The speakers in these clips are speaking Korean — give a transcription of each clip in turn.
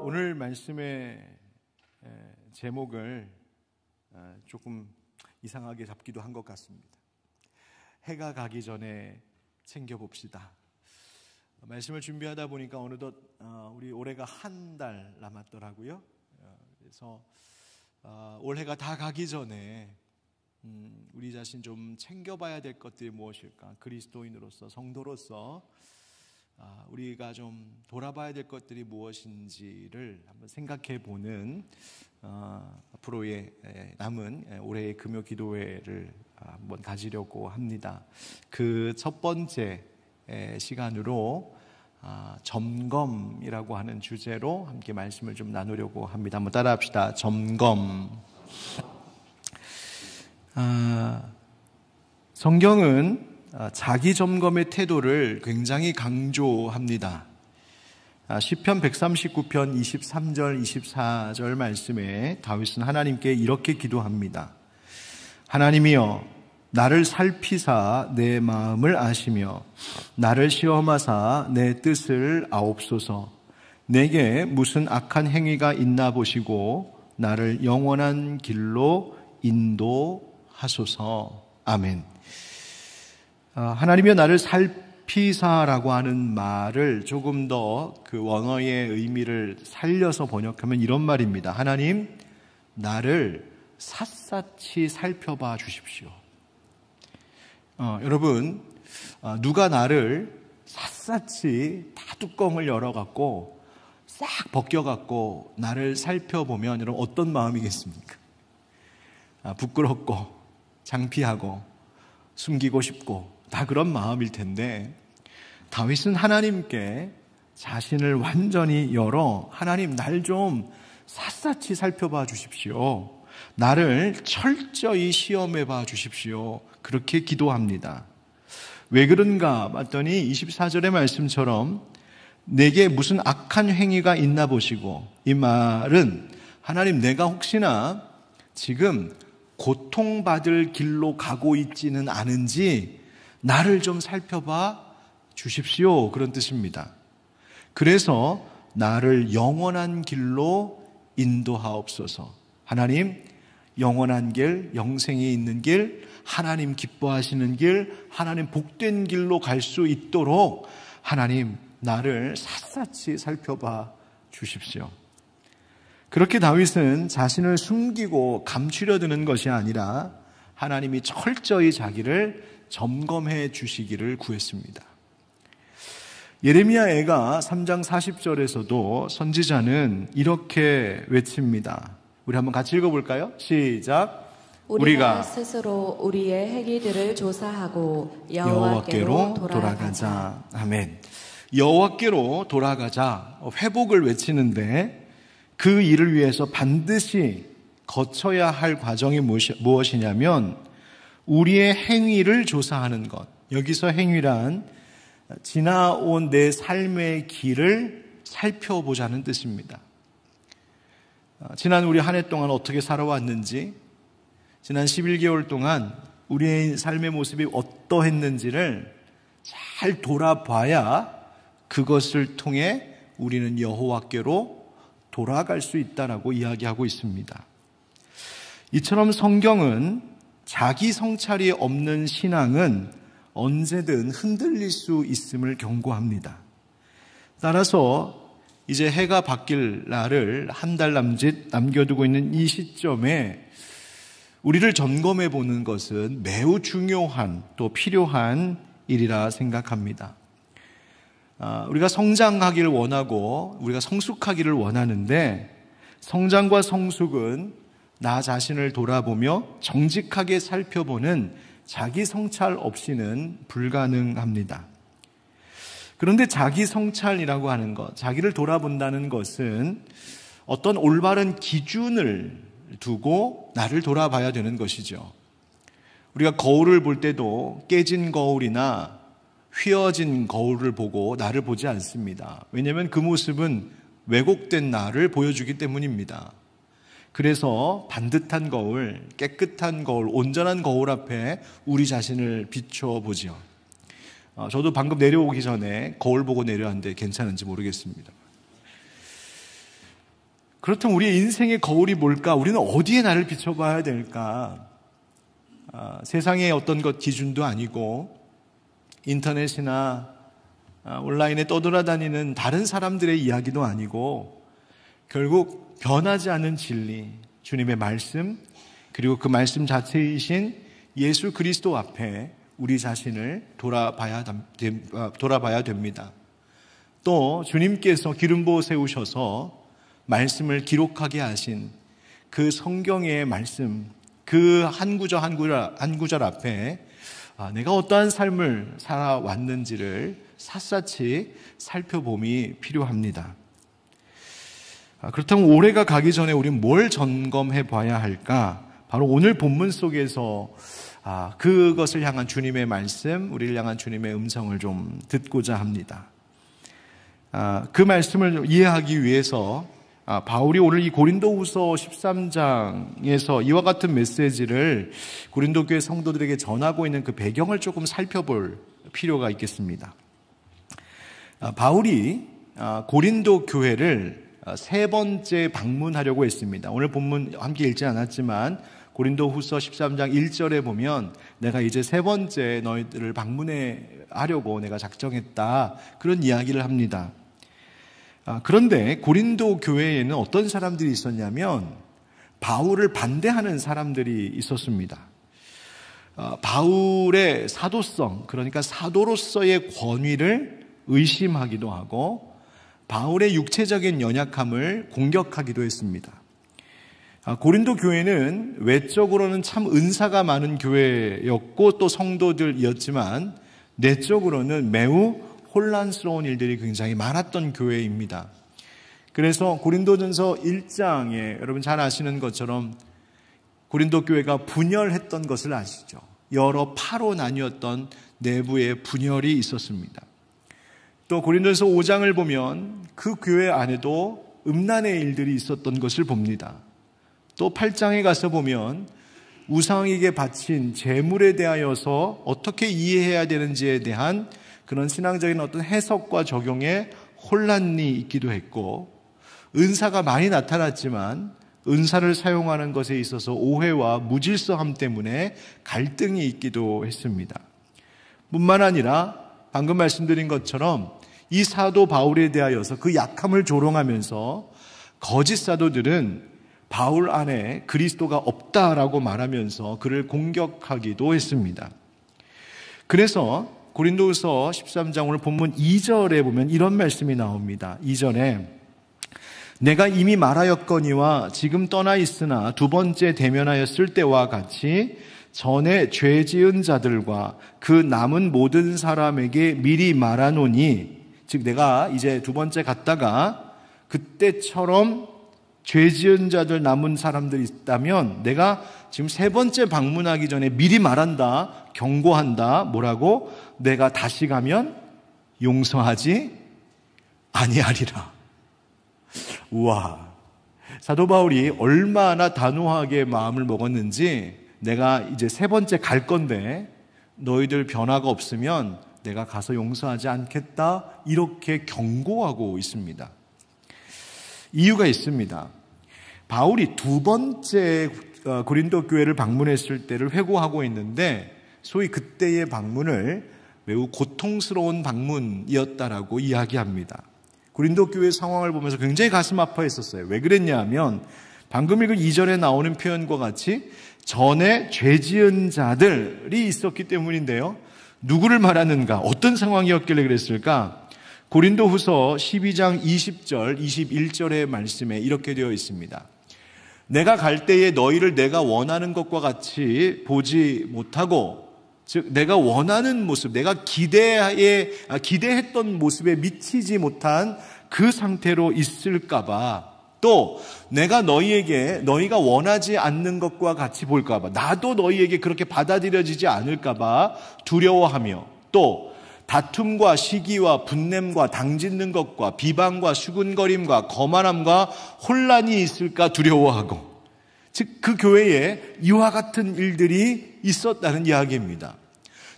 오늘 말씀의 제목을 조금 이상하게 잡기도 한 것 같습니다. 해가 가기 전에 챙겨봅시다. 말씀을 준비하다 보니까 어느덧 우리 올해가 한 달 남았더라고요. 그래서 올해가 다 가기 전에 우리 자신 좀 챙겨봐야 될 것들이 무엇일까? 그리스도인으로서, 성도로서 우리가 좀 돌아봐야 될 것들이 무엇인지를 한번 생각해 보는 앞으로의 남은 올해의 금요 기도회를 한번 가지려고 합니다. 그 첫 번째 시간으로 점검이라고 하는 주제로 함께 말씀을 좀 나누려고 합니다. 한번 따라합시다. 점검. 성경은 자기 점검의 태도를 굉장히 강조합니다. 시편 139편 23절 24절 말씀에 다윗은 하나님께 이렇게 기도합니다. 하나님이여, 나를 살피사 내 마음을 아시며 나를 시험하사 내 뜻을 아옵소서. 내게 무슨 악한 행위가 있나 보시고 나를 영원한 길로 인도하소서. 아멘. 하나님이여, 나를 살피사라고 하는 말을 조금 더 그 원어의 의미를 살려서 번역하면 이런 말입니다. 하나님, 나를 샅샅이 살펴봐 주십시오. 여러분, 누가 나를 샅샅이 다 뚜껑을 열어갖고 싹 벗겨갖고 나를 살펴보면 여러분 어떤 마음이겠습니까? 부끄럽고 창피하고 숨기고 싶고 다 그런 마음일 텐데, 다윗은 하나님께 자신을 완전히 열어 하나님, 날 좀 샅샅이 살펴봐 주십시오. 나를 철저히 시험해 봐 주십시오. 그렇게 기도합니다. 왜 그런가 봤더니 24절의 말씀처럼 내게 무슨 악한 행위가 있나 보시고, 이 말은 하나님, 내가 혹시나 지금 고통받을 길로 가고 있지는 않은지 나를 좀 살펴봐 주십시오. 그런 뜻입니다. 그래서 나를 영원한 길로 인도하옵소서. 하나님, 영원한 길, 영생이 있는 길, 하나님 기뻐하시는 길, 하나님 복된 길로 갈 수 있도록 하나님, 나를 샅샅이 살펴봐 주십시오. 그렇게 다윗은 자신을 숨기고 감추려 드는 것이 아니라 하나님이 철저히 자기를 점검해 주시기를 구했습니다. 예레미야애가 3장 40절에서도 선지자는 이렇게 외칩니다. 우리 한번 같이 읽어볼까요? 시작. 우리가 스스로 우리의 행위들을 조사하고 여호와께로 돌아가자. 아멘. 여호와께로 돌아가자. 회복을 외치는데 그 일을 위해서 반드시 거쳐야 할 과정이 무엇이냐면 우리의 행위를 조사하는 것. 여기서 행위란 지나온 내 삶의 길을 살펴보자는 뜻입니다. 지난 우리 한 해 동안 어떻게 살아왔는지, 지난 11개월 동안 우리의 삶의 모습이 어떠했는지를 잘 돌아봐야 그것을 통해 우리는 여호와께로 돌아갈 수 있다라고 이야기하고 있습니다. 이처럼 성경은 자기 성찰이 없는 신앙은 언제든 흔들릴 수 있음을 경고합니다. 따라서 이제 해가 바뀔 날을 한 달 남짓 남겨두고 있는 이 시점에 우리를 점검해 보는 것은 매우 중요한 또 필요한 일이라 생각합니다. 우리가 성장하기를 원하고 우리가 성숙하기를 원하는데, 성장과 성숙은 나 자신을 돌아보며 정직하게 살펴보는 자기 성찰 없이는 불가능합니다. 그런데 자기 성찰이라고 하는 것, 자기를 돌아본다는 것은 어떤 올바른 기준을 두고 나를 돌아봐야 되는 것이죠. 우리가 거울을 볼 때도 깨진 거울이나 휘어진 거울을 보고 나를 보지 않습니다. 왜냐하면 그 모습은 왜곡된 나를 보여주기 때문입니다. 그래서 반듯한 거울, 깨끗한 거울, 온전한 거울 앞에 우리 자신을 비춰보죠. 저도 방금 내려오기 전에 거울 보고 내려왔는데 괜찮은지 모르겠습니다. 그렇다면 우리의 인생의 거울이 뭘까? 우리는 어디에 나를 비춰봐야 될까? 세상의 어떤 것 기준도 아니고 인터넷이나 온라인에 떠돌아다니는 다른 사람들의 이야기도 아니고 결국 변하지 않는 진리, 주님의 말씀, 그리고 그 말씀 자체이신 예수 그리스도 앞에 우리 자신을 돌아봐야 됩니다. 또 주님께서 기름 부어 세우셔서 말씀을 기록하게 하신 그 성경의 말씀, 그 한 구절 한 구절 앞에 내가 어떠한 삶을 살아왔는지를 샅샅이 살펴봄이 필요합니다. 그렇다면 올해가 가기 전에 우리는 뭘 점검해 봐야 할까? 바로 오늘 본문 속에서 그것을 향한 주님의 말씀, 우리를 향한 주님의 음성을 좀 듣고자 합니다. 그 말씀을 이해하기 위해서 바울이 오늘 이 고린도후서 13장에서 이와 같은 메시지를 고린도 교회 성도들에게 전하고 있는 그 배경을 조금 살펴볼 필요가 있겠습니다. 바울이 고린도 교회를 세 번째 방문하려고 했습니다. 오늘 본문 함께 읽지 않았지만 고린도후서 13장 1절에 보면 내가 이제 세 번째 너희들을 방문하려고 내가 작정했다, 그런 이야기를 합니다. 그런데 고린도 교회에는 어떤 사람들이 있었냐면 바울을 반대하는 사람들이 있었습니다. 바울의 사도성, 그러니까 사도로서의 권위를 의심하기도 하고 바울의 육체적인 연약함을 공격하기도 했습니다. 고린도 교회는 외적으로는 참 은사가 많은 교회였고 또 성도들이었지만 내적으로는 매우 혼란스러운 일들이 굉장히 많았던 교회입니다. 그래서 고린도전서 1장에 여러분 잘 아시는 것처럼 고린도 교회가 분열했던 것을 아시죠? 여러 파로 나뉘었던 내부의 분열이 있었습니다. 또 고린도전서 5장을 보면 그 교회 안에도 음란의 일들이 있었던 것을 봅니다. 또 8장에 가서 보면 우상에게 바친 제물에 대하여서 어떻게 이해해야 되는지에 대한 그런 신앙적인 어떤 해석과 적용에 혼란이 있기도 했고, 은사가 많이 나타났지만 은사를 사용하는 것에 있어서 오해와 무질서함 때문에 갈등이 있기도 했습니다. 뿐만 아니라 방금 말씀드린 것처럼 이 사도 바울에 대하여서 그 약함을 조롱하면서 거짓 사도들은 바울 안에 그리스도가 없다라고 말하면서 그를 공격하기도 했습니다. 그래서 고린도후서 13장 오늘 본문 2절에 보면 이런 말씀이 나옵니다. 2절에 내가 이미 말하였거니와 지금 떠나 있으나 두 번째 대면하였을 때와 같이 전에 죄 지은 자들과 그 남은 모든 사람에게 미리 말하노니, 즉 내가 이제 두 번째 갔다가 그때처럼 죄 지은 자들 남은 사람들이 있다면 내가 지금 세 번째 방문하기 전에 미리 말한다, 경고한다. 뭐라고? 내가 다시 가면 용서하지 아니하리라. 우와, 사도 바울이 얼마나 단호하게 마음을 먹었는지, 내가 이제 세 번째 갈 건데 너희들 변화가 없으면 내가 가서 용서하지 않겠다, 이렇게 경고하고 있습니다. 이유가 있습니다. 바울이 두 번째 고린도 교회를 방문했을 때를 회고하고 있는데 소위 그때의 방문을 매우 고통스러운 방문이었다라고 이야기합니다. 고린도 교회 상황을 보면서 굉장히 가슴 아파했었어요. 왜 그랬냐 하면 방금 읽은 2절에 나오는 표현과 같이 전에 죄 지은 자들이 있었기 때문인데요. 누구를 말하는가? 어떤 상황이었길래 그랬을까? 고린도후서 12장 20절, 21절의 말씀에 이렇게 되어 있습니다. 내가 갈 때에 너희를 내가 원하는 것과 같이 보지 못하고, 즉 내가 원하는 모습, 내가 기대했던 모습에 미치지 못한 그 상태로 있을까 봐, 또 내가 너희가 원하지 않는 것과 같이 볼까 봐, 나도 너희에게 그렇게 받아들여지지 않을까 봐 두려워하며, 또 다툼과 시기와 분냄과 당짓는 것과 비방과 수군거림과 거만함과 혼란이 있을까 두려워하고, 즉 그 교회에 이와 같은 일들이 있었다는 이야기입니다.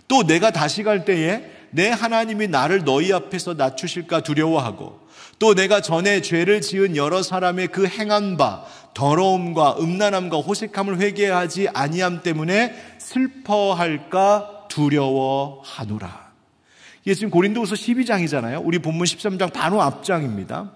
또 내가 다시 갈 때에 내 하나님이 나를 너희 앞에서 낮추실까 두려워하고 또 내가 전에 죄를 지은 여러 사람의 그 행한 바 더러움과 음란함과 호색함을 회개하지 아니함 때문에 슬퍼할까 두려워하노라. 이게 지금 고린도후서 12장이잖아요. 우리 본문 13장 바로 앞장입니다.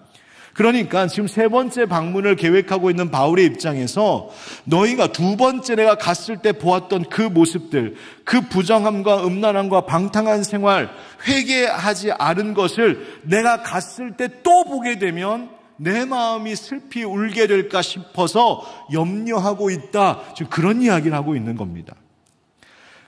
그러니까 지금 세 번째 방문을 계획하고 있는 바울의 입장에서 너희가 두 번째 내가 갔을 때 보았던 그 모습들, 그 부정함과 음란함과 방탕한 생활, 회개하지 않은 것을 내가 갔을 때 또 보게 되면 내 마음이 슬피 울게 될까 싶어서 염려하고 있다. 지금 그런 이야기를 하고 있는 겁니다.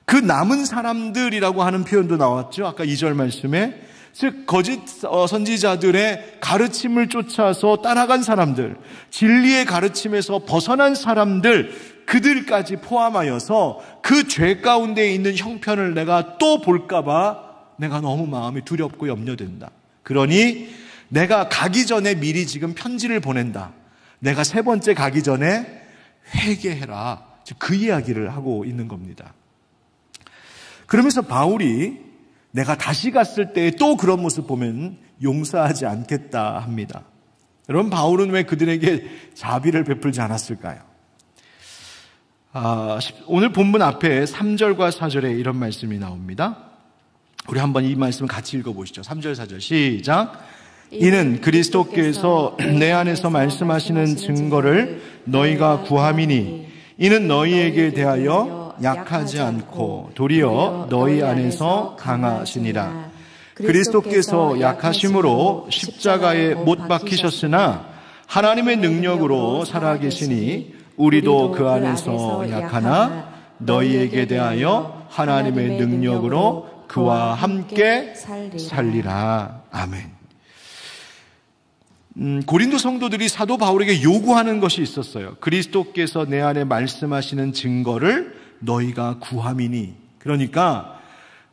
그 남은 사람들이라고 하는 표현도 나왔죠. 아까 2절 말씀에. 즉 거짓 선지자들의 가르침을 쫓아서 따라간 사람들, 진리의 가르침에서 벗어난 사람들, 그들까지 포함하여서 그 죄 가운데 있는 형편을 내가 또 볼까 봐 내가 너무 마음이 두렵고 염려된다. 그러니 내가 가기 전에 미리 지금 편지를 보낸다. 내가 세 번째 가기 전에 회개해라. 그 이야기를 하고 있는 겁니다. 그러면서 바울이 내가 다시 갔을 때 또 그런 모습 보면 용서하지 않겠다 합니다. 여러분, 바울은 왜 그들에게 자비를 베풀지 않았을까요? 오늘 본문 앞에 3절과 4절에 이런 말씀이 나옵니다. 우리 한번 이 말씀 같이 읽어보시죠. 3절 4절 시작. 이는 그리스도께서 내 안에서 말씀하시는 증거를 너희가 구함이니 이는 너희에게 대하여 약하지 않고 도리어 너희 안에서 강하시니라. 그리스도께서 약하심으로 십자가에 못 박히셨으나 하나님의 능력으로 살아계시니 우리도 그 안에서 약하나 너희에게 대하여 하나님의 능력으로 그와 함께 살리라. 아멘. 고린도 성도들이 사도 바울에게 요구하는 것이 있었어요. 그리스도께서 내 안에 말씀하시는 증거를 너희가 구함이니. 그러니까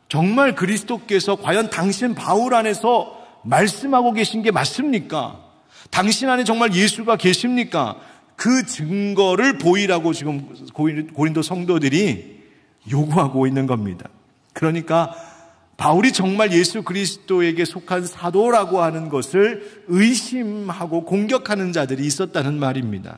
정말 그리스도께서 과연 당신 바울 안에서 말씀하고 계신 게 맞습니까? 당신 안에 정말 예수가 계십니까? 그 증거를 보이라고 지금 고린도 성도들이 요구하고 있는 겁니다. 그러니까 바울이 정말 예수 그리스도에게 속한 사도라고 하는 것을 의심하고 공격하는 자들이 있었다는 말입니다.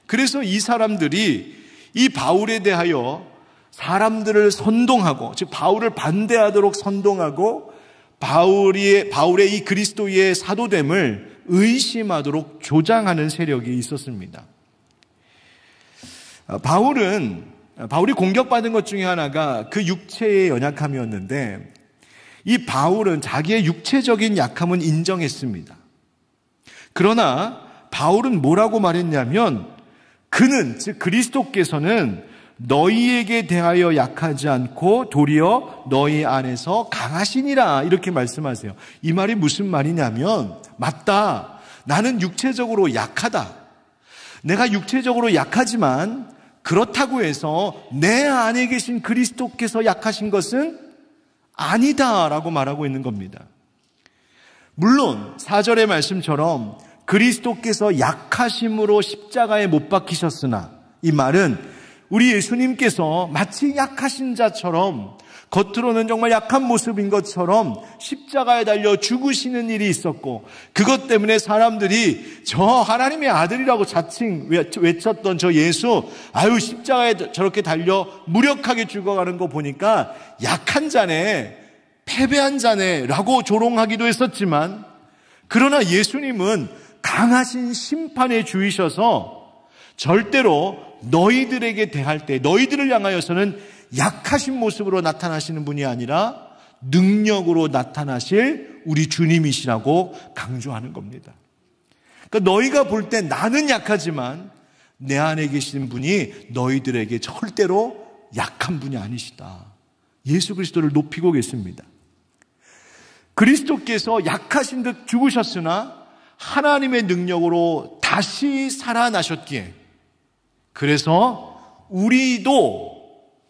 그래서 이 사람들이 이 바울에 대하여 사람들을 선동하고, 즉 바울을 반대하도록 선동하고 바울의 이 그리스도의 사도됨을 의심하도록 조장하는 세력이 있었습니다. 바울이 공격받은 것 중에 하나가 그 육체의 연약함이었는데, 이 바울은 자기의 육체적인 약함은 인정했습니다. 그러나 바울은 뭐라고 말했냐면, 그는, 즉 그리스도께서는 너희에게 대하여 약하지 않고 도리어 너희 안에서 강하시니라, 이렇게 말씀하세요. 이 말이 무슨 말이냐면, 맞다, 나는 육체적으로 약하다. 내가 육체적으로 약하지만 그렇다고 해서 내 안에 계신 그리스도께서 약하신 것은 아니다라고 말하고 있는 겁니다. 물론 4절의 말씀처럼 그리스도께서 약하심으로 십자가에 못 박히셨으나, 이 말은 우리 예수님께서 마치 약하신 자처럼, 겉으로는 정말 약한 모습인 것처럼 십자가에 달려 죽으시는 일이 있었고, 그것 때문에 사람들이 저 하나님의 아들이라고 자칭 외쳤던 저 예수, 아유 십자가에 저렇게 달려 무력하게 죽어가는 거 보니까 약한 자네, 패배한 자네 라고 조롱하기도 했었지만, 그러나 예수님은 강하신 심판의 주이셔서 절대로 너희들에게 대할 때, 너희들을 향하여서는 약하신 모습으로 나타나시는 분이 아니라 능력으로 나타나실 우리 주님이시라고 강조하는 겁니다. 그러니까 너희가 볼 때 나는 약하지만 내 안에 계신 분이 너희들에게 절대로 약한 분이 아니시다. 예수 그리스도를 높이고 계십니다. 그리스도께서 약하신 듯 죽으셨으나 하나님의 능력으로 다시 살아나셨기에, 그래서 우리도,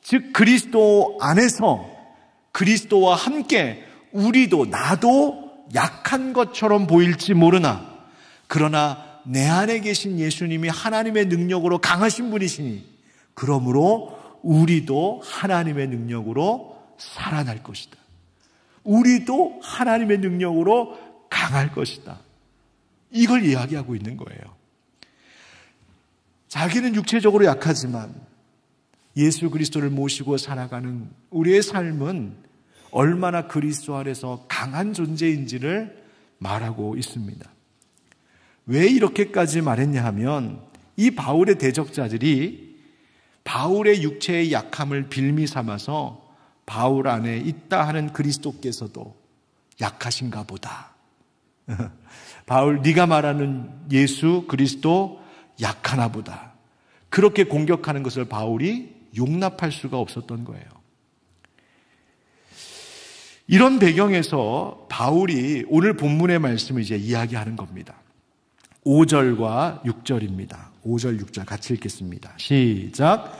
즉 그리스도 안에서 그리스도와 함께 우리도, 나도 약한 것처럼 보일지 모르나, 그러나 내 안에 계신 예수님이 하나님의 능력으로 강하신 분이시니, 그러므로 우리도 하나님의 능력으로 살아날 것이다. 우리도 하나님의 능력으로 강할 것이다. 이걸 이야기하고 있는 거예요. 자기는 육체적으로 약하지만 예수 그리스도를 모시고 살아가는 우리의 삶은 얼마나 그리스도 안에서 강한 존재인지를 말하고 있습니다. 왜 이렇게까지 말했냐 하면 이 바울의 대적자들이 바울의 육체의 약함을 빌미 삼아서 바울 안에 있다 하는 그리스도께서도 약하신가 보다. 바울, 네가 말하는 예수 그리스도 약하나 보다. 그렇게 공격하는 것을 바울이 용납할 수가 없었던 거예요. 이런 배경에서 바울이 오늘 본문의 말씀을 이제 이야기하는 겁니다. 5절과 6절입니다. 5절, 6절 같이 읽겠습니다. 시작.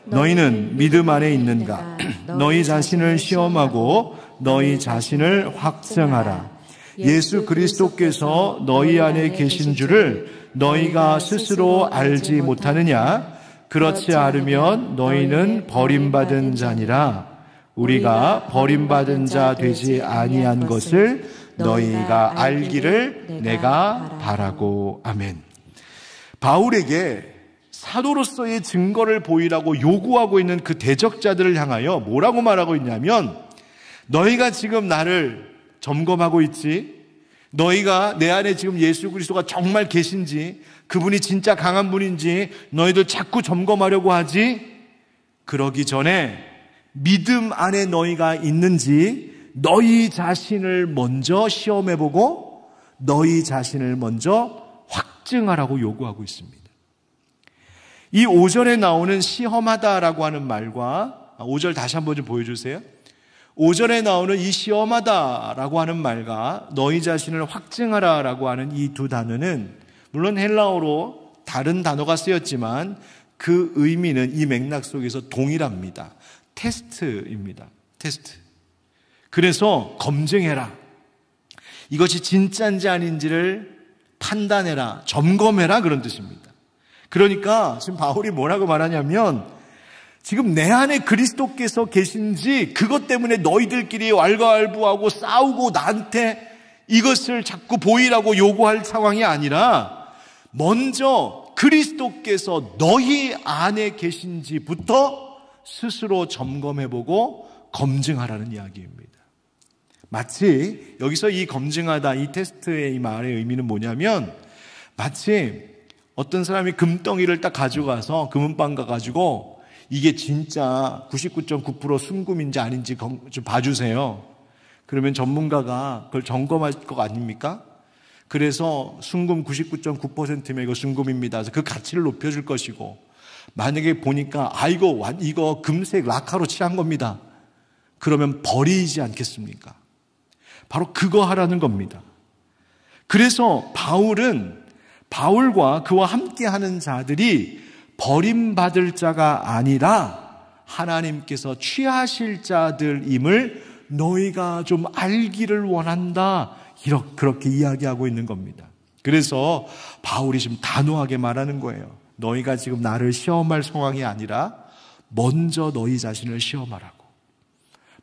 너희는 믿음 안에 있는가? 너희 자신을 시험하고 너희 자신을 확증하라. 예수 그리스도께서 너희 안에 계신 줄을 너희가 스스로 알지 못하느냐? 그렇지 않으면 너희는 버림받은 자니라. 우리가 버림받은 자 되지 아니한 것을 너희가 알기를 내가 바라고. 아멘. 바울에게 사도로서의 증거를 보이라고 요구하고 있는 그 대적자들을 향하여 뭐라고 말하고 있냐면, 너희가 지금 나를 점검하고 있지? 너희가 내 안에 지금 예수 그리스도가 정말 계신지, 그분이 진짜 강한 분인지 너희들 자꾸 점검하려고 하지? 그러기 전에 믿음 안에 너희가 있는지 너희 자신을 먼저 시험해보고 너희 자신을 먼저 확증하라고 요구하고 있습니다. 이 5절에 나오는 시험하다라고 하는 말과, 5절 다시 한번 좀 보여주세요. 5절에 나오는 이 시험하다라고 하는 말과 너희 자신을 확증하라라고 하는 이 두 단어는 물론 헬라어로 다른 단어가 쓰였지만 그 의미는 이 맥락 속에서 동일합니다. 테스트입니다. 테스트. 그래서 검증해라. 이것이 진짜인지 아닌지를 판단해라. 점검해라. 그런 뜻입니다. 그러니까 지금 바울이 뭐라고 말하냐면, 지금 내 안에 그리스도께서 계신지 그것 때문에 너희들끼리 왈가왈부하고 싸우고 나한테 이것을 자꾸 보이라고 요구할 상황이 아니라, 먼저 그리스도께서 너희 안에 계신지부터 스스로 점검해보고 검증하라는 이야기입니다. 마치 여기서 이 검증하다, 이 테스트의 이 말의 의미는 뭐냐면, 마치 어떤 사람이 금덩이를 딱 가져가서 금은방 가가지고 이게 진짜 99.9% 순금인지 아닌지 좀 봐주세요. 그러면 전문가가 그걸 점검할 거 아닙니까? 그래서 순금 99.9%면 이거 순금입니다. 그래서 그 가치를 높여줄 것이고, 만약에 보니까 이거 금색 라카로 칠한 겁니다. 그러면 버리지 않겠습니까? 바로 그거 하라는 겁니다. 그래서 바울과 그와 함께하는 자들이 버림받을 자가 아니라 하나님께서 취하실 자들임을 너희가 좀 알기를 원한다. 그렇게 이야기하고 있는 겁니다. 그래서 바울이 지금 단호하게 말하는 거예요. 너희가 지금 나를 시험할 상황이 아니라 먼저 너희 자신을 시험하라고.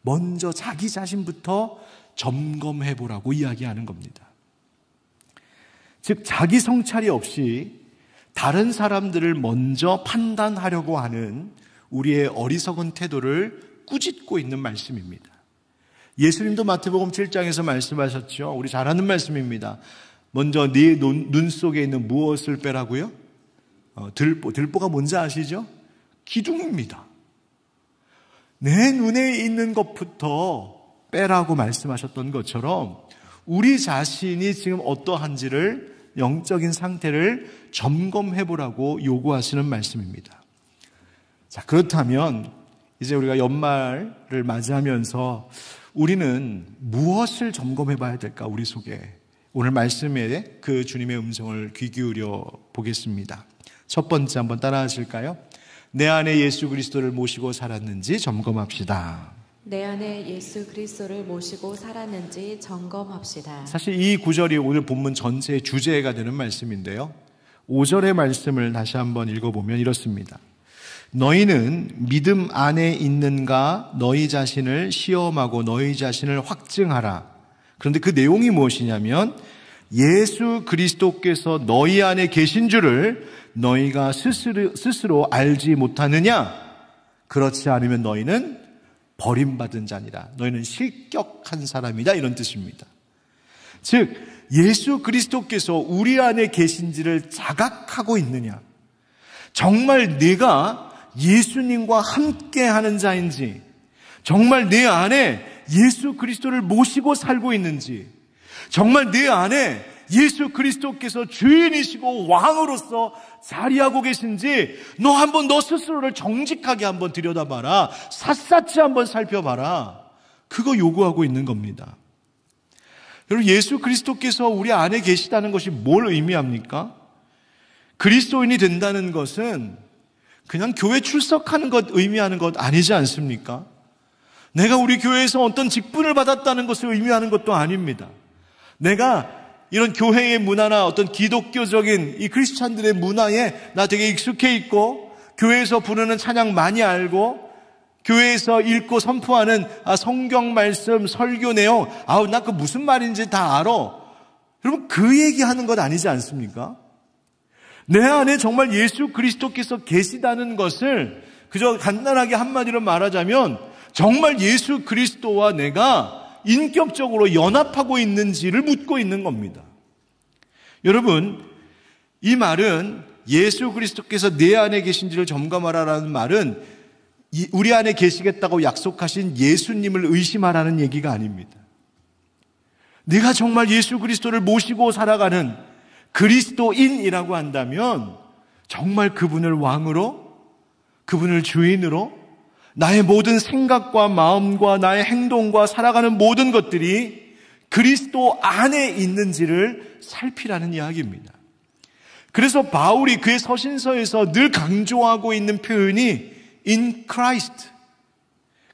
먼저 자기 자신부터 점검해보라고 이야기하는 겁니다. 즉 자기 성찰이 없이 다른 사람들을 먼저 판단하려고 하는 우리의 어리석은 태도를 꾸짖고 있는 말씀입니다. 예수님도 마태복음 7장에서 말씀하셨죠. 우리 잘 아는 말씀입니다. 먼저 네 눈 속에 있는 무엇을 빼라고요? 들보가 뭔지 아시죠? 기둥입니다. 내 눈에 있는 것부터 빼라고 말씀하셨던 것처럼 우리 자신이 지금 어떠한지를, 영적인 상태를 점검해보라고 요구하시는 말씀입니다. 자, 그렇다면 이제 우리가 연말을 맞이하면서 우리는 무엇을 점검해봐야 될까? 우리 속에. 오늘 말씀에 그 주님의 음성을 귀 기울여 보겠습니다. 첫 번째 한번 따라 하실까요? 내 안에 예수 그리스도를 모시고 살았는지 점검합시다. 내 안에 예수 그리스도를 모시고 살았는지 점검합시다. 사실 이 구절이 오늘 본문 전체의 주제가 되는 말씀인데요. 5절의 말씀을 다시 한번 읽어보면 이렇습니다. 너희는 믿음 안에 있는가 너희 자신을 시험하고 너희 자신을 확증하라. 그런데 그 내용이 무엇이냐면 예수 그리스도께서 너희 안에 계신 줄을 너희가 스스로 알지 못하느냐? 그렇지 않으면 너희는 버림받은 자니라. 너희는 실격한 사람이다. 이런 뜻입니다. 즉 예수 그리스도께서 우리 안에 계신지를 자각하고 있느냐? 정말 내가 예수님과 함께하는 자인지, 정말 내 안에 예수 그리스도를 모시고 살고 있는지, 정말 내 안에 예수 그리스도께서 주인이시고 왕으로서 자리하고 계신지 너 한번 너 스스로를 정직하게 한번 들여다봐라. 샅샅이 한번 살펴봐라. 그거 요구하고 있는 겁니다. 여러분, 예수 그리스도께서 우리 안에 계시다는 것이 뭘 의미합니까? 그리스도인이 된다는 것은 그냥 교회 출석하는 것 의미하는 것 아니지 않습니까? 내가 우리 교회에서 어떤 직분을 받았다는 것을 의미하는 것도 아닙니다. 내가 이런 교회의 문화나 어떤 기독교적인 이 크리스찬들의 문화에 나 되게 익숙해 있고 교회에서 부르는 찬양 많이 알고 교회에서 읽고 선포하는 성경 말씀, 설교 내용, 나 그 무슨 말인지 다 알아. 여러분, 그 얘기하는 것 아니지 않습니까? 내 안에 정말 예수 그리스도께서 계시다는 것을 그저 간단하게 한마디로 말하자면 정말 예수 그리스도와 내가 인격적으로 연합하고 있는지를 묻고 있는 겁니다. 여러분, 이 말은 예수 그리스도께서 내 안에 계신지를 점검하라라는 말은 우리 안에 계시겠다고 약속하신 예수님을 의심하라는 얘기가 아닙니다. 내가 정말 예수 그리스도를 모시고 살아가는 그리스도인이라고 한다면 정말 그분을 왕으로, 그분을 주인으로 나의 모든 생각과 마음과 나의 행동과 살아가는 모든 것들이 그리스도 안에 있는지를 살피라는 이야기입니다. 그래서 바울이 그의 서신서에서 늘 강조하고 있는 표현이 in Christ,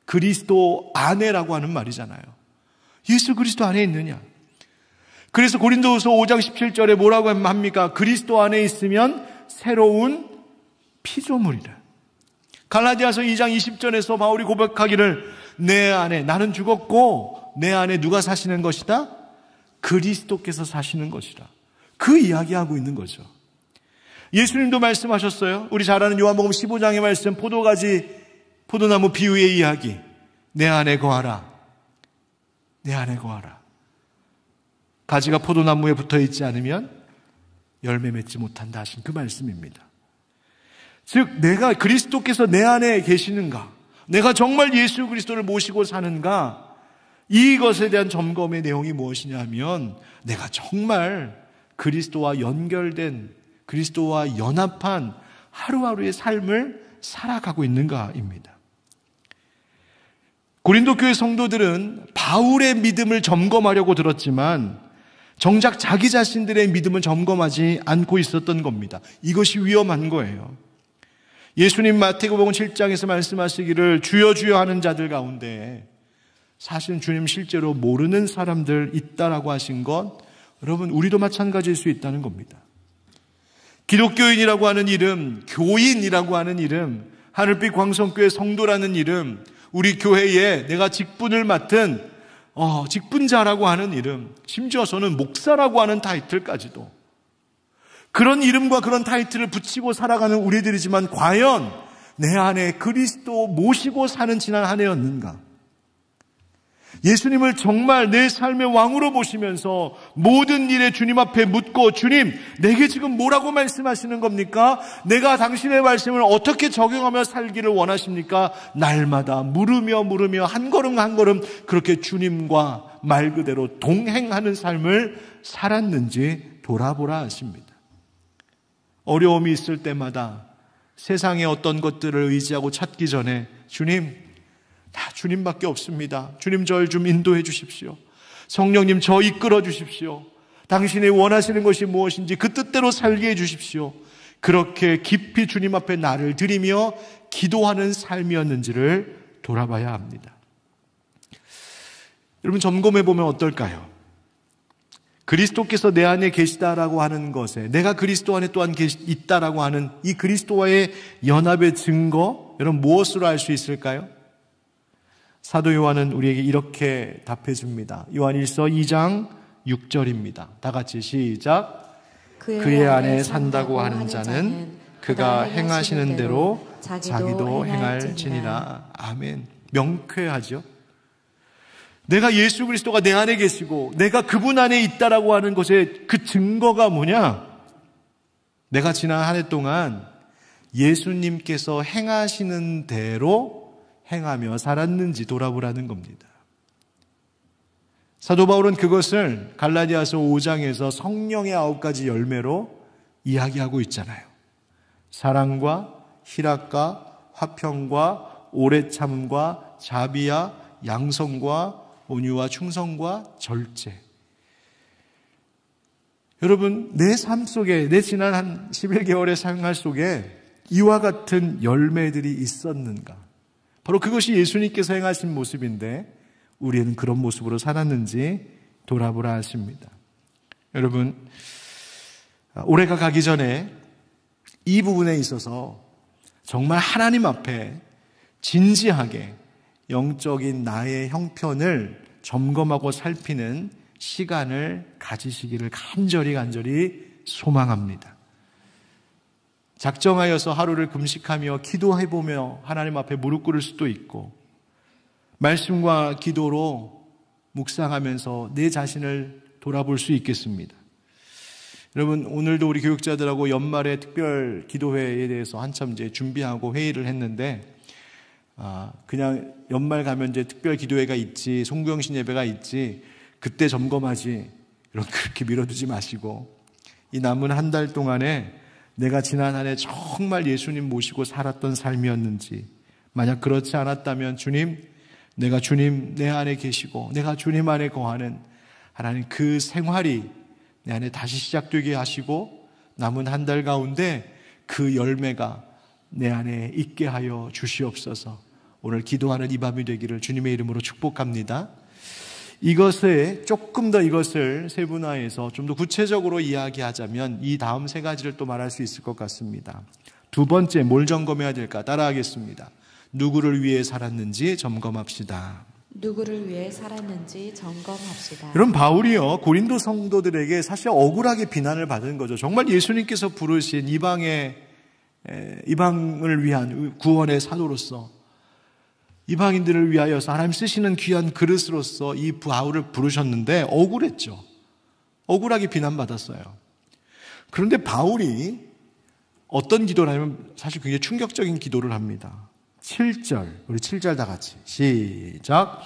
그리스도 안에라고 하는 말이잖아요. 예수 그리스도 안에 있느냐? 그래서 고린도후서 5장 17절에 뭐라고 합니까? 그리스도 안에 있으면 새로운 피조물이라. 갈라디아서 2장 20절에서 바울이 고백하기를 내 안에 나는 죽었고 내 안에 누가 사시는 것이다? 그리스도께서 사시는 것이라. 그 이야기하고 있는 거죠. 예수님도 말씀하셨어요. 우리 잘 아는 요한복음 15장의 말씀, 포도가지, 포도나무 비유의 이야기. 내 안에 거하라. 내 안에 거하라. 가지가 포도나무에 붙어 있지 않으면 열매 맺지 못한다 하신 그 말씀입니다. 즉 내가 그리스도께서 내 안에 계시는가, 내가 정말 예수 그리스도를 모시고 사는가, 이것에 대한 점검의 내용이 무엇이냐 하면 내가 정말 그리스도와 연결된, 그리스도와 연합한 하루하루의 삶을 살아가고 있는가입니다. 고린도 교회 성도들은 바울의 믿음을 점검하려고 들었지만 정작 자기 자신들의 믿음을 점검하지 않고 있었던 겁니다. 이것이 위험한 거예요. 예수님 마태복음 7장에서 말씀하시기를 주여 주여 하는 자들 가운데 사실은 주님 실제로 모르는 사람들 있다라고 하신 것, 여러분 우리도 마찬가지일 수 있다는 겁니다. 기독교인이라고 하는 이름, 교인이라고 하는 이름, 하늘빛 광성교회 성도라는 이름, 우리 교회에 내가 직분을 맡은 직분자라고 하는 이름, 심지어서는 목사라고 하는 타이틀까지도, 그런 이름과 그런 타이틀을 붙이고 살아가는 우리들이지만 과연 내 안에 그리스도 모시고 사는 지난 한 해였는가? 예수님을 정말 내 삶의 왕으로 모시면서 모든 일에 주님 앞에 묻고, 주님 내게 지금 뭐라고 말씀하시는 겁니까? 내가 당신의 말씀을 어떻게 적용하며 살기를 원하십니까? 날마다 물으며 한 걸음 한 걸음 그렇게 주님과 말 그대로 동행하는 삶을 살았는지 돌아보라 하십니다. 어려움이 있을 때마다 세상의 어떤 것들을 의지하고 찾기 전에 주님, 다 주님밖에 없습니다. 주님 저를 좀 인도해 주십시오. 성령님 저 이끌어 주십시오. 당신이 원하시는 것이 무엇인지 그 뜻대로 살게 해 주십시오. 그렇게 깊이 주님 앞에 나를 드리며 기도하는 삶이었는지를 돌아봐야 합니다. 여러분 점검해 보면 어떨까요? 그리스도께서 내 안에 계시다라고 하는 것에 내가 그리스도 안에 또한 있다라고 하는 이 그리스도와의 연합의 증거, 여러분 무엇으로 알 수 있을까요? 사도 요한은 우리에게 이렇게 답해 줍니다. 요한일서 2장 6절입니다. 다 같이 시작. 그의 안에 산다고 하는 자는 그가 행하시는 대로 자기도 행할지니라. 아멘. 명쾌하죠. 내가 예수 그리스도가 내 안에 계시고 내가 그분 안에 있다라고 하는 것의 그 증거가 뭐냐? 내가 지난 한 해 동안 예수님께서 행하시는 대로 행하며 살았는지 돌아보라는 겁니다. 사도 바울은 그것을 갈라디아서 5장에서 성령의 9가지 열매로 이야기하고 있잖아요. 사랑과 희락과 화평과 오래 참음과 자비와 양성과 온유와 충성과 절제. 여러분, 내 삶 속에, 내 지난 한 11개월의 생활 속에 이와 같은 열매들이 있었는가? 바로 그것이 예수님께서 행하신 모습인데 우리는 그런 모습으로 살았는지 돌아보라 하십니다. 여러분, 올해가 가기 전에 이 부분에 있어서 정말 하나님 앞에 진지하게 영적인 나의 형편을 점검하고 살피는 시간을 가지시기를 간절히 소망합니다. 작정하여서 하루를 금식하며 기도해보며 하나님 앞에 무릎 꿇을 수도 있고, 말씀과 기도로 묵상하면서 내 자신을 돌아볼 수 있겠습니다. 여러분, 오늘도 우리 교육자들하고 연말에 특별 기도회에 대해서 한참 이제 준비하고 회의를 했는데, 그냥 연말 가면 이제 특별 기도회가 있지, 송구영신 예배가 있지, 그때 점검하지, 그렇게 미뤄두지 마시고, 이 남은 한 달 동안에 내가 지난 한 해 정말 예수님 모시고 살았던 삶이었는지, 만약 그렇지 않았다면 주님, 내가 주님 내 안에 계시고 내가 주님 안에 거하는 하나님 그 생활이 내 안에 다시 시작되게 하시고 남은 한 달 가운데 그 열매가 내 안에 있게 하여 주시옵소서. 오늘 기도하는 이 밤이 되기를 주님의 이름으로 축복합니다. 이것에 조금 더 이것을 세분화해서 좀 더 구체적으로 이야기하자면 이 다음 세 가지를 또 말할 수 있을 것 같습니다. 두 번째, 뭘 점검해야 될까? 따라하겠습니다. 누구를 위해 살았는지 점검합시다. 누구를 위해 살았는지 점검합시다. 여러분, 바울이요 고린도 성도들에게 사실 억울하게 비난을 받은 거죠. 정말 예수님께서 부르신 이방을 위한 구원의 사도로서, 이방인들을 위하여서 하나님 쓰시는 귀한 그릇으로서 이 바울을 부르셨는데 억울했죠. 억울하게 비난받았어요. 그런데 바울이 어떤 기도를 하냐면 사실 굉장히 충격적인 기도를 합니다. 7절, 우리 7절 다 같이 시작.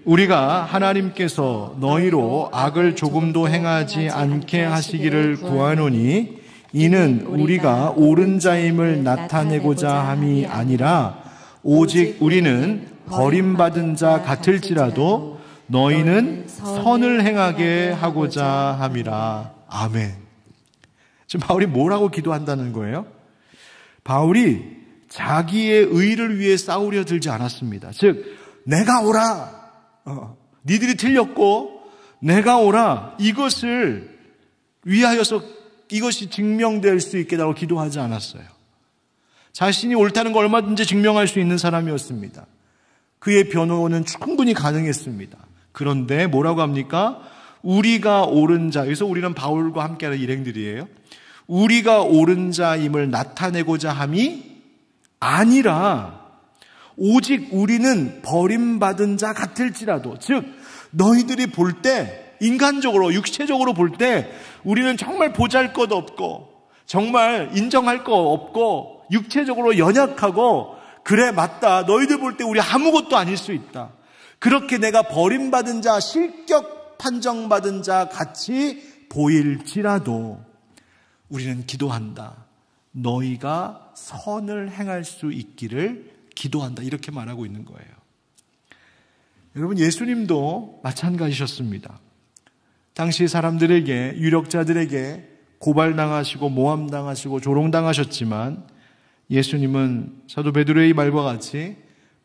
우리가 하나님께서 너희로 악을 조금도 행하지 않게 하시기를 구하노니 이는 우리가 옳은 자임을 나타내고자 함이 아니라 오직 우리는 버림받은 자 같을지라도 너희는 선을 행하게 하고자 함이라. 아멘. 지금 바울이 뭐라고 기도한다는 거예요? 바울이 자기의 의를 위해 싸우려 들지 않았습니다. 즉, 내가 오라. 니들이 틀렸고 내가 오라. 이것을 위하여서 이것이 증명될 수 있게 라고 기도하지 않았어요. 자신이 옳다는 걸 얼마든지 증명할 수 있는 사람이었습니다. 그의 변호는 충분히 가능했습니다. 그런데 뭐라고 합니까? 우리가 옳은 자, 여기서 우리는 바울과 함께하는 일행들이에요. 우리가 옳은 자임을 나타내고자 함이 아니라 오직 우리는 버림받은 자 같을지라도, 즉 너희들이 볼 때, 인간적으로 육체적으로 볼 때 우리는 정말 보잘것없고 정말 인정할 거 없고 육체적으로 연약하고, 그래 맞다, 너희들 볼 때 우리 아무것도 아닐 수 있다, 그렇게 내가 버림받은 자, 실격 판정받은 자 같이 보일지라도 우리는 기도한다. 너희가 선을 행할 수 있기를 기도한다. 이렇게 말하고 있는 거예요. 여러분, 예수님도 마찬가지셨습니다. 당시 사람들에게, 유력자들에게 고발당하시고 모함당하시고 조롱당하셨지만 예수님은 사도 베드로의 말과 같이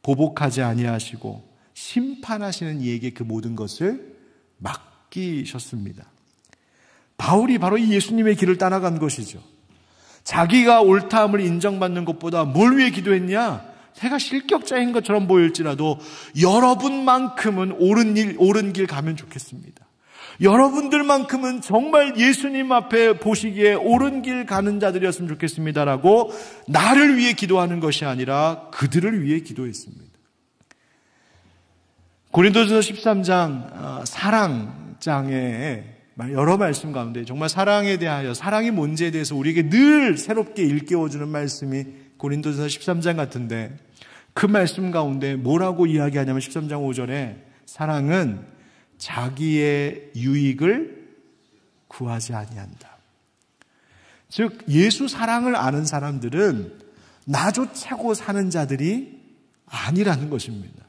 보복하지 아니하시고 심판하시는 이에게 그 모든 것을 맡기셨습니다. 바울이 바로 이 예수님의 길을 따라간 것이죠. 자기가 옳다함을 인정받는 것보다 뭘 위해 기도했냐? 내가 실격자인 것처럼 보일지라도 여러분만큼은 옳은 길 가면 좋겠습니다. 여러분들만큼은 정말 예수님 앞에 보시기에 옳은 길 가는 자들이었으면 좋겠습니다라고 나를 위해 기도하는 것이 아니라 그들을 위해 기도했습니다. 고린도전서 13장 사랑장에 여러 말씀 가운데 정말 사랑에 대하여, 사랑이 뭔지에 대해서 우리에게 늘 새롭게 일깨워주는 말씀이 고린도전서 13장 같은데, 그 말씀 가운데 뭐라고 이야기하냐면 13장 5절에 사랑은 자기의 유익을 구하지 아니한다. 즉 예수 사랑을 아는 사람들은 나조차고 사는 자들이 아니라는 것입니다.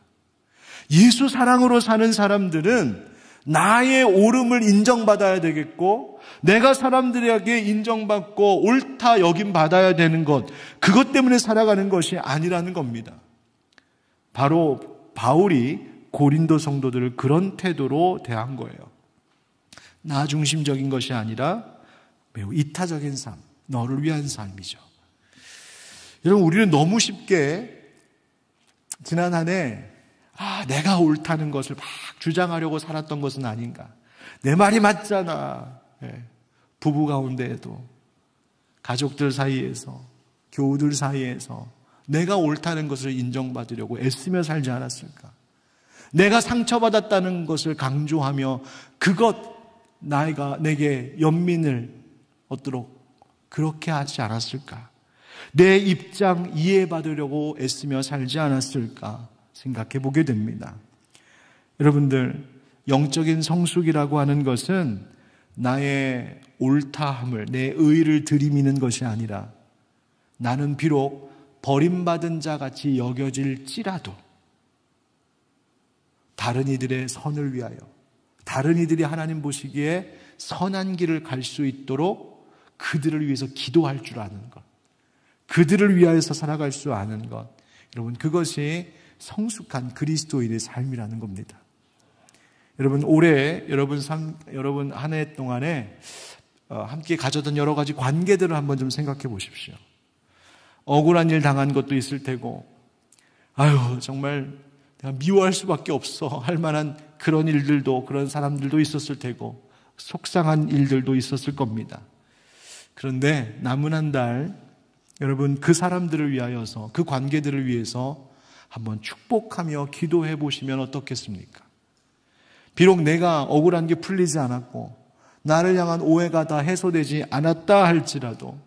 예수 사랑으로 사는 사람들은 나의 옳음을 인정받아야 되겠고, 내가 사람들에게 인정받고 옳다 여김 받아야 되는 것, 그것 때문에 살아가는 것이 아니라는 겁니다. 바로 바울이 고린도 성도들을 그런 태도로 대한 거예요. 나 중심적인 것이 아니라 매우 이타적인 삶, 너를 위한 삶이죠. 여러분, 우리는 너무 쉽게 지난 한 해 내가 옳다는 것을 막 주장하려고 살았던 것은 아닌가. 내 말이 맞잖아. 부부 가운데에도, 가족들 사이에서, 교우들 사이에서 내가 옳다는 것을 인정받으려고 애쓰며 살지 않았을까. 내가 상처받았다는 것을 강조하며 내게 연민을 얻도록 그렇게 하지 않았을까. 내 입장 이해받으려고 애쓰며 살지 않았을까 생각해 보게 됩니다. 여러분들, 영적인 성숙이라고 하는 것은 나의 옳다함을, 내 의의를 들이미는 것이 아니라 나는 비록 버림받은 자 같이 여겨질지라도 다른 이들의 선을 위하여, 다른 이들이 하나님 보시기에 선한 길을 갈 수 있도록 그들을 위해서 기도할 줄 아는 것, 그들을 위하여서 살아갈 수 아는 것, 여러분, 그것이 성숙한 그리스도인의 삶이라는 겁니다. 여러분, 올해 여러분 한 해 동안에 함께 가졌던 여러 가지 관계들을 한번 좀 생각해 보십시오. 억울한 일 당한 것도 있을 테고, 정말 내가 미워할 수밖에 없어 할 만한 그런 일들도, 그런 사람들도 있었을 테고, 속상한 일들도 있었을 겁니다. 그런데 남은 한 달, 여러분, 그 사람들을 위하여서, 그 관계들을 위해서 한번 축복하며 기도해 보시면 어떻겠습니까? 비록 내가 억울한 게 풀리지 않았고 나를 향한 오해가 다 해소되지 않았다 할지라도,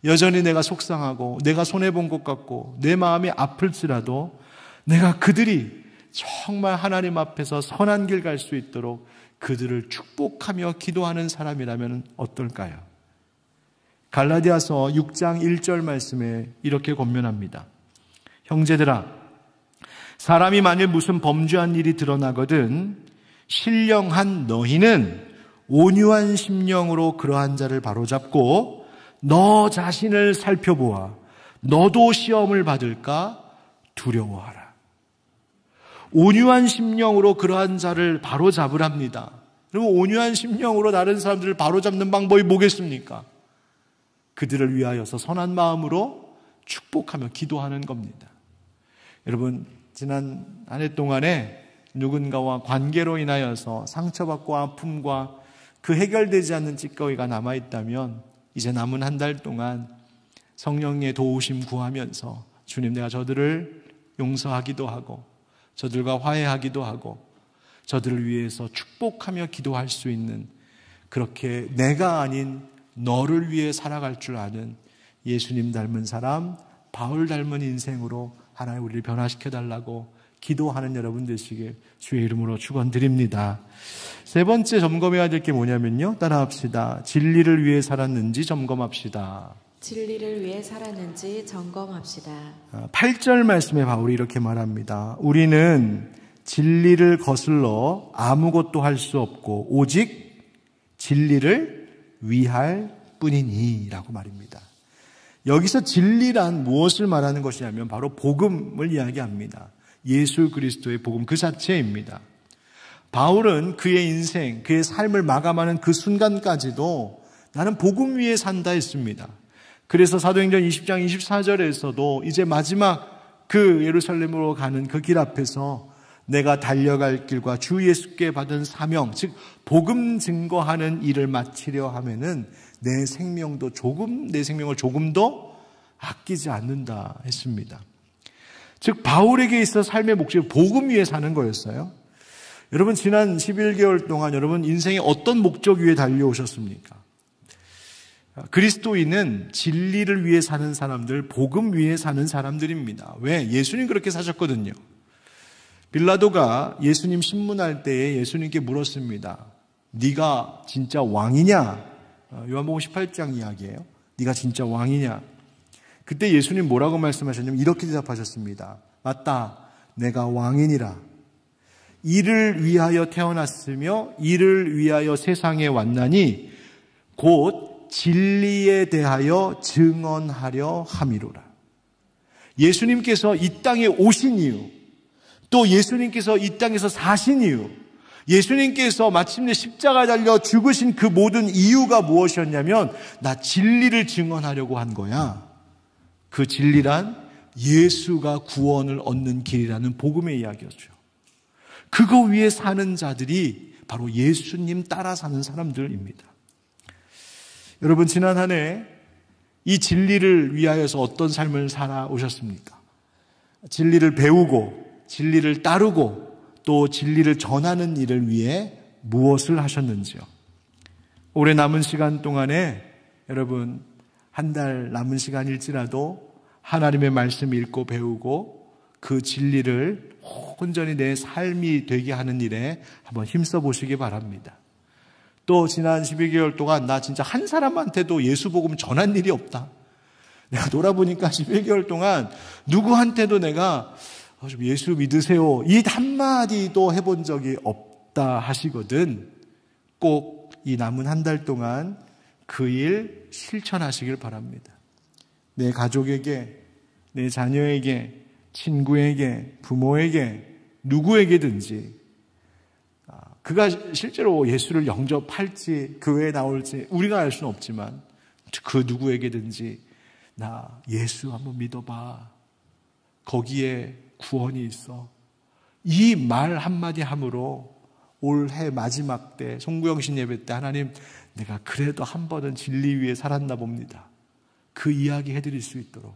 여전히 내가 속상하고 내가 손해본 것 같고 내 마음이 아플지라도, 내가 그들이 정말 하나님 앞에서 선한 길 갈 수 있도록 그들을 축복하며 기도하는 사람이라면 어떨까요? 갈라디아서 6장 1절 말씀에 이렇게 권면합니다. 형제들아, 사람이 만일 무슨 범죄한 일이 드러나거든 신령한 너희는 온유한 심령으로 그러한 자를 바로잡고 너 자신을 살펴보아 너도 시험을 받을까 두려워하라. 온유한 심령으로 그러한 자를 바로잡으랍니다. 그러면 온유한 심령으로 다른 사람들을 바로잡는 방법이 뭐겠습니까? 그들을 위하여서 선한 마음으로 축복하며 기도하는 겁니다. 여러분, 지난 한 해 동안에 누군가와 관계로 인하여서 상처받고 아픔과 그 해결되지 않는 찌꺼기가 남아있다면 이제 남은 한 달 동안 성령의 도우심 구하면서, 주님, 내가 저들을 용서하기도 하고 저들과 화해하기도 하고 저들을 위해서 축복하며 기도할 수 있는, 그렇게 내가 아닌 너를 위해 살아갈 줄 아는 예수님 닮은 사람, 바울 닮은 인생으로 하나님 우리를 변화시켜달라고 기도하는 여러분 되시길 주의 이름으로 축원드립니다. 세 번째 점검해야 될 게 뭐냐면요, 따라합시다. 진리를 위해 살았는지 점검합시다. 진리를 위해 살았는지 점검합시다. 8절 말씀에 바울이 이렇게 말합니다. 우리는 진리를 거슬러 아무것도 할 수 없고 오직 진리를 위할 뿐이니 라고 말입니다. 여기서 진리란 무엇을 말하는 것이냐면 바로 복음을 이야기합니다. 예수 그리스도의 복음 그 자체입니다. 바울은 그의 인생, 그의 삶을 마감하는 그 순간까지도 나는 복음 위에 산다 했습니다. 그래서 사도행전 20장 24절에서도 이제 마지막 그 예루살렘으로 가는 그 길 앞에서 내가 달려갈 길과 주 예수께 받은 사명, 즉 복음 증거하는 일을 마치려 하면은 내 생명을 조금도 아끼지 않는다 했습니다. 즉 바울에게 있어 삶의 목적이 복음 위에 사는 거였어요. 여러분 지난 11개월 동안 여러분 인생의 어떤 목적 위에 달려오셨습니까? 그리스도인은 진리를 위해 사는 사람들, 복음 위에 사는 사람들입니다. 왜? 예수님 그렇게 사셨거든요. 빌라도가 예수님 신문할 때에 예수님께 물었습니다. 네가 진짜 왕이냐? 요한복음 18장 이야기예요. 네가 진짜 왕이냐? 그때 예수님 뭐라고 말씀하셨냐면 이렇게 대답하셨습니다. 맞다, 내가 왕이니라. 이를 위하여 태어났으며 이를 위하여 세상에 왔나니 곧 진리에 대하여 증언하려 함이로라. 예수님께서 이 땅에 오신 이유, 또 예수님께서 이 땅에서 사신 이유, 예수님께서 마침내 십자가 달려 죽으신 그 모든 이유가 무엇이었냐면 나 진리를 증언하려고 한 거야. 그 진리란 예수가 구원을 얻는 길이라는 복음의 이야기였죠. 그거 위에 사는 자들이 바로 예수님 따라 사는 사람들입니다. 여러분 지난 한 해 이 진리를 위하여서 어떤 삶을 살아오셨습니까? 진리를 배우고 진리를 따르고 또 진리를 전하는 일을 위해 무엇을 하셨는지요? 올해 남은 시간 동안에 여러분 한 달 남은 시간일지라도 하나님의 말씀 읽고 배우고 그 진리를 온전히 내 삶이 되게 하는 일에 한번 힘써 보시기 바랍니다. 또 지난 12개월 동안 나 진짜 한 사람한테도 예수 복음 전한 일이 없다. 내가 돌아보니까 11개월 동안 누구한테도 내가 좀 예수 믿으세요 이 한마디도 해본 적이 없다 하시거든. 꼭 이 남은 한 달 동안 그 일 실천하시길 바랍니다. 내 가족에게, 내 자녀에게, 친구에게, 부모에게, 누구에게든지 그가 실제로 예수를 영접할지 교회에 나올지 우리가 알 수는 없지만 그 누구에게든지 나 예수 한번 믿어봐. 거기에 구원이 있어. 이 말 한마디 함으로 올해 마지막 때 송구영신 예배 때 하나님 내가 그래도 한 번은 진리 위에 살았나 봅니다. 그 이야기 해드릴 수 있도록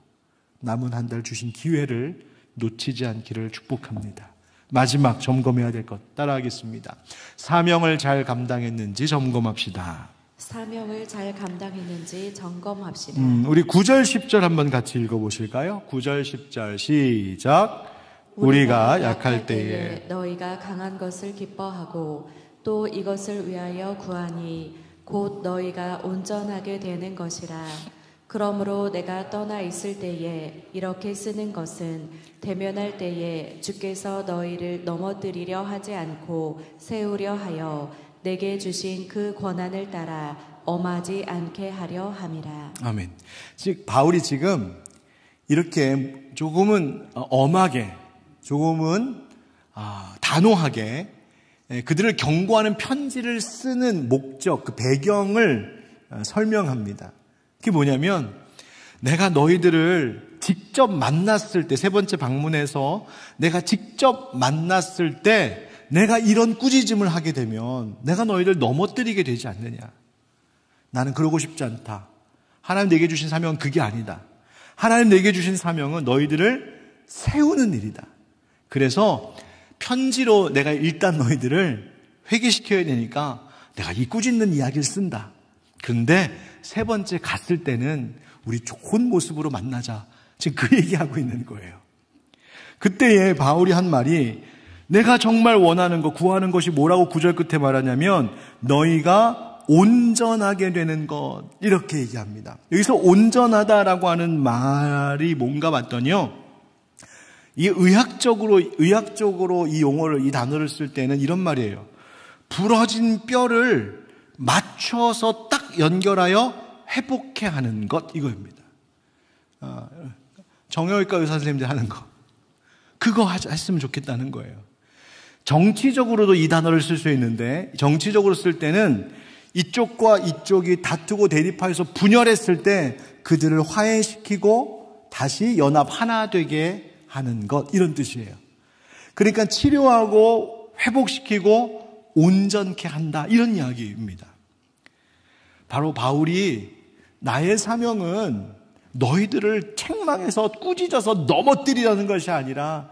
남은 한 달 주신 기회를 놓치지 않기를 축복합니다. 마지막 점검해야 될 것 따라하겠습니다. 사명을 잘 감당했는지 점검합시다. 사명을 잘 감당했는지 점검합시다. 우리 9절 10절 한번 같이 읽어보실까요? 9절 10절 시작. 우리가 약할 때에 너희가 강한 것을 기뻐하고 또 이것을 위하여 구하니 곧 너희가 온전하게 되는 것이라. 그러므로 내가 떠나 있을 때에 이렇게 쓰는 것은 대면할 때에 주께서 너희를 넘어뜨리려 하지 않고 세우려 하여 내게 주신 그 권한을 따라 엄하지 않게 하려 함이라. 아멘. 즉 바울이 지금 이렇게 조금은 엄하게, 조금은 단호하게 그들을 경고하는 편지를 쓰는 목적, 그 배경을 설명합니다. 그게 뭐냐면 내가 너희들을 직접 만났을 때, 세 번째 방문에서 내가 직접 만났을 때 내가 이런 꾸짖음을 하게 되면 내가 너희들 넘어뜨리게 되지 않느냐. 나는 그러고 싶지 않다. 하나님 내게 주신 사명은 그게 아니다. 하나님 내게 주신 사명은 너희들을 세우는 일이다. 그래서 편지로 내가 일단 너희들을 회개시켜야 되니까 내가 이 꾸짖는 이야기를 쓴다. 그런데 세 번째 갔을 때는 우리 좋은 모습으로 만나자. 지금 그 얘기하고 있는 거예요. 그때에 바울이 한 말이 내가 정말 원하는 것, 구하는 것이 뭐라고 9절 끝에 말하냐면 너희가 온전하게 되는 것, 이렇게 얘기합니다. 여기서 온전하다라고 하는 말이 뭔가 봤더니요, 이 의학적으로 이 용어를, 이 단어를 쓸 때는 이런 말이에요. 부러진 뼈를 맞춰서 딱 연결하여 회복해 하는 것, 이거입니다. 정형외과 의사 선생님들 하는 거, 그거 했으면 좋겠다는 거예요. 정치적으로도 이 단어를 쓸 수 있는데, 정치적으로 쓸 때는 이쪽과 이쪽이 다투고 대립하여서 분열했을 때 그들을 화해시키고 다시 연합 하나 되게 하는 것, 이런 뜻이에요. 그러니까 치료하고 회복시키고 온전케 한다, 이런 이야기입니다. 바로 바울이 나의 사명은 너희들을 책망해서 꾸짖어서 넘어뜨리라는 것이 아니라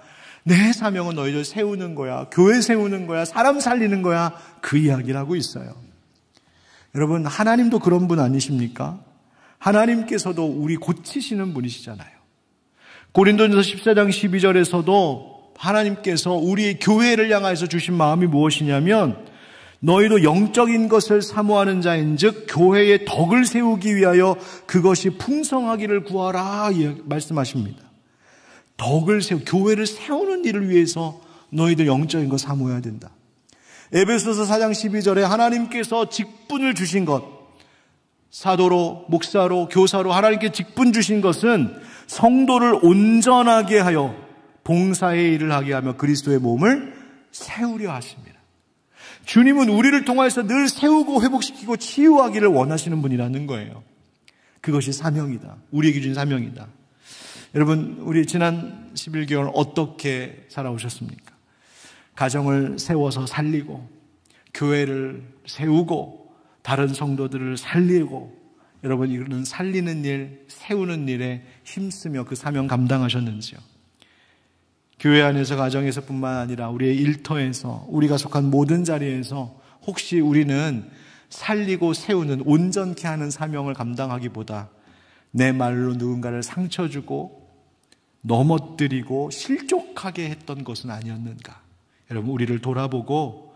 내 사명은 너희들 세우는 거야, 교회 세우는 거야, 사람 살리는 거야, 그 이야기를 하고 있어요. 여러분, 하나님도 그런 분 아니십니까? 하나님께서도 우리 고치시는 분이시잖아요. 고린도전서 14장 12절에서도 하나님께서 우리 교회를 향해서 주신 마음이 무엇이냐면 너희도 영적인 것을 사모하는 자인즉 교회의 덕을 세우기 위하여 그것이 풍성하기를 구하라 말씀하십니다. 덕을 교회를 세우는 일을 위해서 너희들 영적인 거 사모해야 된다. 에베소서 4장 12절에 하나님께서 직분을 주신 것, 사도로, 목사로, 교사로 하나님께 직분 주신 것은 성도를 온전하게 하여 봉사의 일을 하게 하며 그리스도의 몸을 세우려 하십니다. 주님은 우리를 통해서 늘 세우고 회복시키고 치유하기를 원하시는 분이라는 거예요. 그것이 사명이다. 우리에게 주신 사명이다. 여러분, 우리 지난 11개월 어떻게 살아오셨습니까? 가정을 세워서 살리고, 교회를 세우고, 다른 성도들을 살리고, 여러분, 이거는 살리는 일, 세우는 일에 힘쓰며 그 사명 감당하셨는지요? 교회 안에서, 가정에서 뿐만 아니라 우리의 일터에서, 우리가 속한 모든 자리에서 혹시 우리는 살리고 세우는, 온전케 하는 사명을 감당하기보다 내 말로 누군가를 상처 주고 넘어뜨리고 실족하게 했던 것은 아니었는가? 여러분, 우리를 돌아보고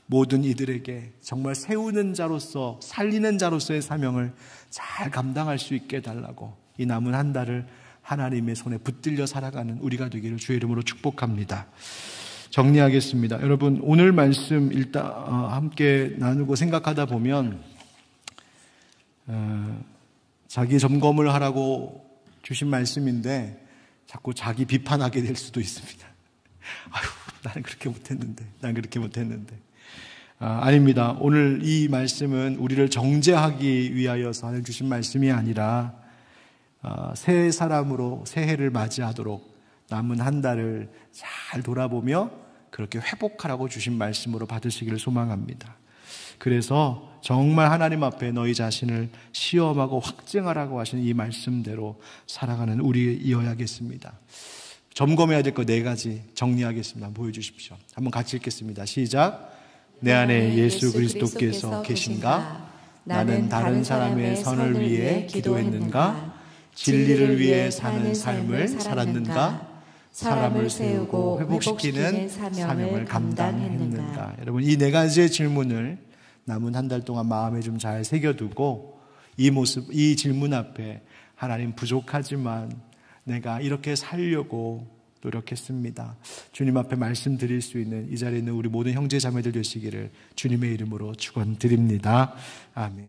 모든 이들에게 정말 세우는 자로서, 살리는 자로서의 사명을 잘 감당할 수 있게 해달라고 이 남은 한 달을 하나님의 손에 붙들려 살아가는 우리가 되기를 주의 이름으로 축복합니다. 정리하겠습니다. 여러분, 오늘 말씀 일단 함께 나누고 생각하다 보면 자기 점검을 하라고 주신 말씀인데 자꾸 자기 비판하게 될 수도 있습니다. 아유, 나는 그렇게 못했는데, 난 그렇게 못했는데. 아닙니다. 오늘 이 말씀은 우리를 정죄하기 위하여서 주신 말씀이 아니라 새 사람으로 새해를 맞이하도록 남은 한 달을 잘 돌아보며 그렇게 회복하라고 주신 말씀으로 받으시기를 소망합니다. 그래서 정말 하나님 앞에 너희 자신을 시험하고 확증하라고 하신 이 말씀대로 살아가는 우리이어야겠습니다. 점검해야 될 거 4가지 정리하겠습니다. 보여주십시오. 한번 같이 읽겠습니다. 시작. 내 안에 예수 그리스도께서 계신가? 나는 다른 사람의 선을 위해 기도했는가? 진리를 위해 사는 삶을 살았는가? 사람을 세우고 회복시키는 사명을 감당했는가? 여러분, 이 4가지의 질문을 남은 한 달 동안 마음에 좀 잘 새겨두고 이 모습, 이 질문 앞에 하나님, 부족하지만 내가 이렇게 살려고 노력했습니다. 주님 앞에 말씀드릴 수 있는 이 자리에 있는 우리 모든 형제 자매들 되시기를 주님의 이름으로 축원드립니다. 아멘.